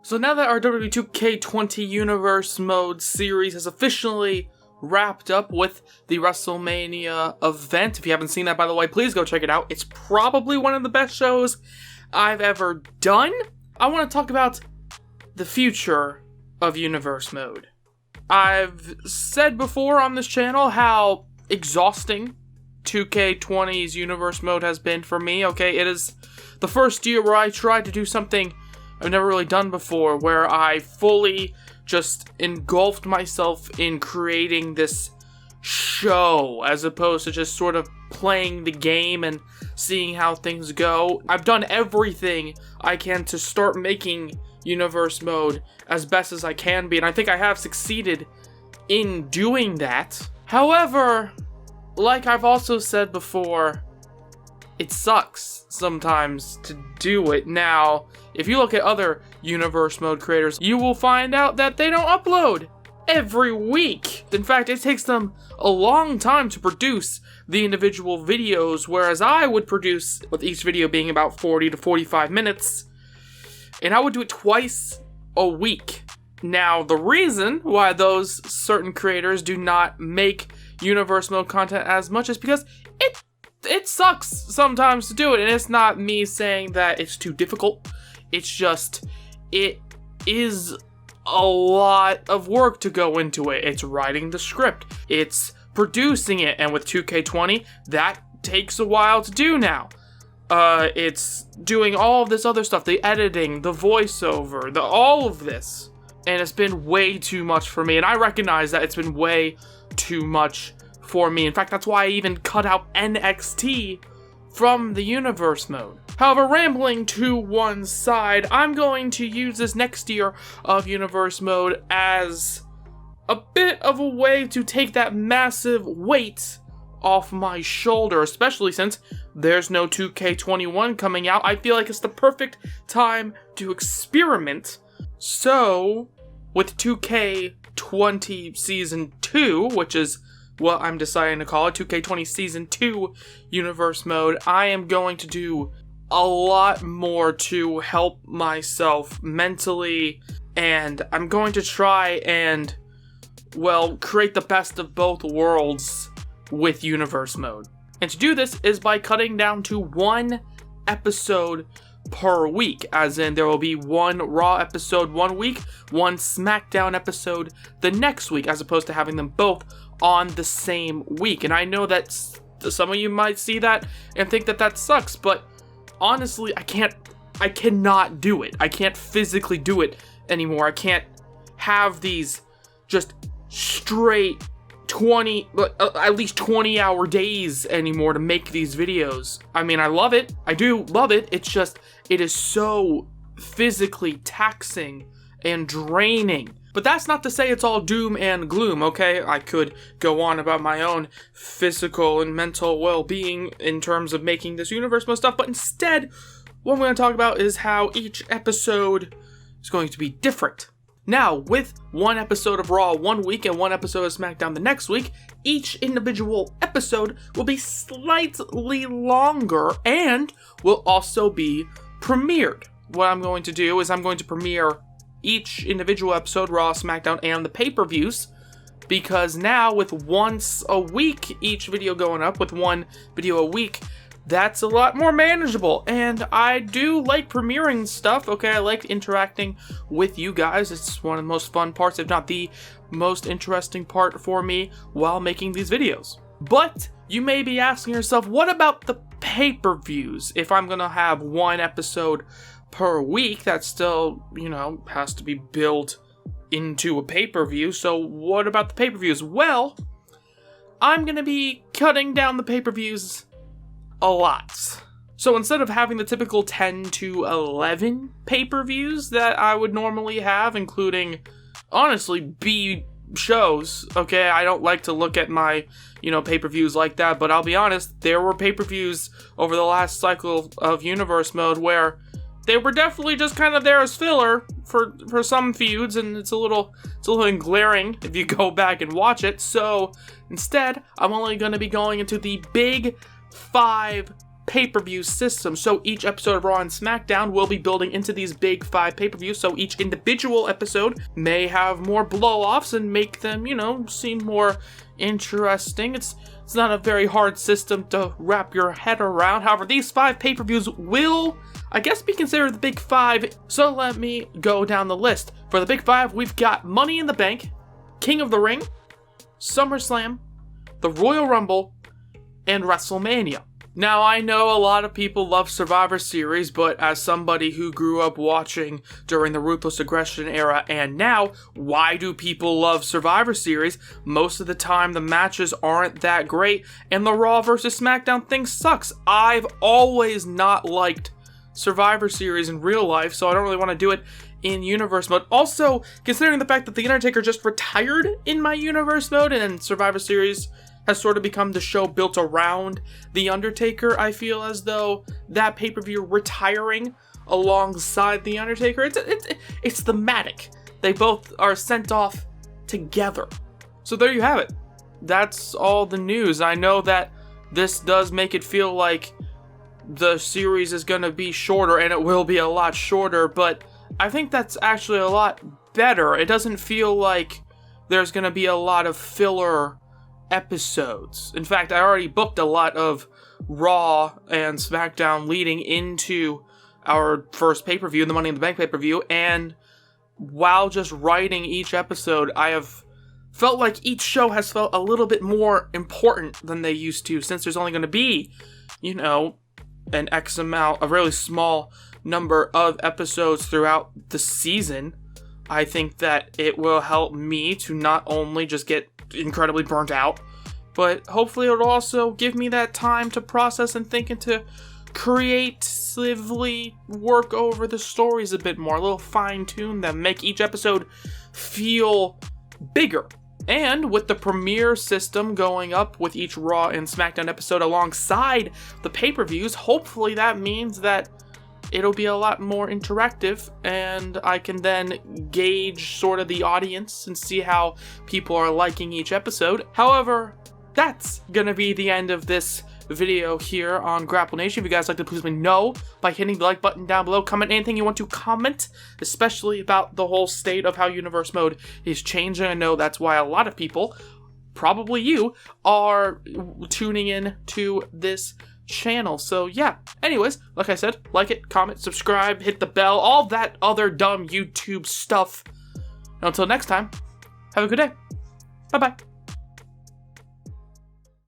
So now that our WWE 2K20 Universe Mode series has officially wrapped up with the WrestleMania event, if you haven't seen that, by the way, please go check it out. It's probably one of the best shows I've ever done. I want to talk about the future of Universe Mode. I've said before on this channel how exhausting 2K20's Universe Mode has been for me, okay? It is the first year where I tried to do something I've never really done before, where I fully just engulfed myself in creating this show, as opposed to just sort of playing the game and seeing how things go. I've done everything I can to start making Universe Mode as best as I can be, and I think I have succeeded in doing that. However, like I've also said before, it sucks sometimes to do it. Now, if you look at other Universe Mode creators, you will find out that they don't upload every week. In fact, it takes them a long time to produce the individual videos, whereas I would produce, with each video being about 40 to 45 minutes, and I would do it twice a week. Now, the reason why those certain creators do not make Universe Mode content as much is because it sucks sometimes to do it, and it's not me saying that it's too difficult. It's just, it is a lot of work to go into it. It's writing the script, it's producing it, and with 2K20, that takes a while to do now. It's doing all of this other stuff, the editing, the voiceover, all of this. And it's been way too much for me, and I recognize that it's been way too much for me. In fact, that's why I even cut out NXT from the Universe Mode. However, rambling to one side, I'm going to use this next year of Universe Mode as a bit of a way to take that massive weight off my shoulder, especially since there's no 2K21 coming out. I feel like it's the perfect time to experiment. So, with 2K20 Season 2, which is what I'm deciding to call it, 2K20 Season 2 Universe Mode, I am going to do a lot more to help myself mentally, and I'm going to try and, well, create the best of both worlds with Universe Mode. And to do this is by cutting down to one episode per week, as in there will be one Raw episode one week, one SmackDown episode the next week, as opposed to having them both on the same week. And I know that some of you might see that and think that that sucks, but honestly, I cannot do it. I can't physically do it anymore. I can't have these just straight at least 20-hour days anymore to make these videos. I mean, I love it. I do love it. It's just, it is so physically taxing and draining. But that's not to say it's all doom and gloom, okay? I could go on about my own physical and mental well-being in terms of making this Universe Mode stuff, but instead, what I'm going to talk about is how each episode is going to be different. Now, with one episode of Raw one week and one episode of SmackDown the next week, each individual episode will be slightly longer and will also be premiered. What I'm going to do is I'm going to premiere each individual episode, Raw, SmackDown, and the pay-per-views, because now with once a week each video going up, with one video a week, that's a lot more manageable, and I do like premiering stuff, okay? I like interacting with you guys. It's one of the most fun parts, if not the most interesting part for me while making these videos. But you may be asking yourself, what about the pay-per-views? If I'm gonna have one episode per week, that still, has to be built into a pay-per-view, so what about the pay-per-views? Well, I'm gonna be cutting down the pay-per-views a lot. So instead of having the typical 10 to 11 pay-per-views that I would normally have, including, honestly, B shows, okay, I don't like to look at my, pay-per-views like that, but I'll be honest, there were pay-per-views over the last cycle of Universe Mode where they were definitely just kind of there as filler for some feuds, and it's a little glaring if you go back and watch it. So instead, I'm only going to be going into the big 5 pay-per-view system. So each episode of Raw and SmackDown will be building into these big 5 pay-per-views. So each individual episode may have more blow-offs and make them, seem more interesting. It's not a very hard system to wrap your head around. However, these 5 pay-per-views will, I guess, be considered the big 5. So let me go down the list. For the big 5, we've got Money in the Bank, King of the Ring, SummerSlam, the Royal Rumble, and WrestleMania. Now, I know a lot of people love Survivor Series, but as somebody who grew up watching during the Ruthless Aggression era and now, why do people love Survivor Series? Most of the time, the matches aren't that great, and the Raw versus SmackDown thing sucks. I've always not liked Survivor Series in real life, so I don't really want to do it in universe mode. Also, considering the fact that The Undertaker just retired in my universe mode, and Survivor Series has sort of become the show built around The Undertaker, I feel as though that pay-per-view retiring alongside The Undertaker, it's thematic. They both are sent off together. So there you have it. That's all the news. I know that this does make it feel like the series is going to be shorter, and it will be a lot shorter, but I think that's actually a lot better. It doesn't feel like there's going to be a lot of filler episodes. In fact, I already booked a lot of Raw and SmackDown leading into our first pay-per-view, the Money in the Bank pay-per-view, and while just writing each episode, I have felt like each show has felt a little bit more important than they used to, since there's only going to be, an X amount, a really small number of episodes throughout the season. I think that it will help me to not only just get incredibly burnt out, but hopefully it'll also give me that time to process and think and to creatively work over the stories a bit more, a little fine-tune them, make each episode feel bigger. And with the premiere system going up with each Raw and SmackDown episode alongside the pay-per-views, hopefully that means that it'll be a lot more interactive, and I can then gauge sort of the audience and see how people are liking each episode. However, that's gonna be the end of this video here on GrappleNation. If you guys like to, please let me know by hitting the like button down below. Comment anything you want to comment, especially about the whole state of how Universe Mode is changing. I know that's why a lot of people, probably you, are tuning in to this channel. So yeah, anyways, like I said, like it, comment, subscribe, hit the bell, all that other dumb YouTube stuff. And until next time, have a good day. Bye-bye.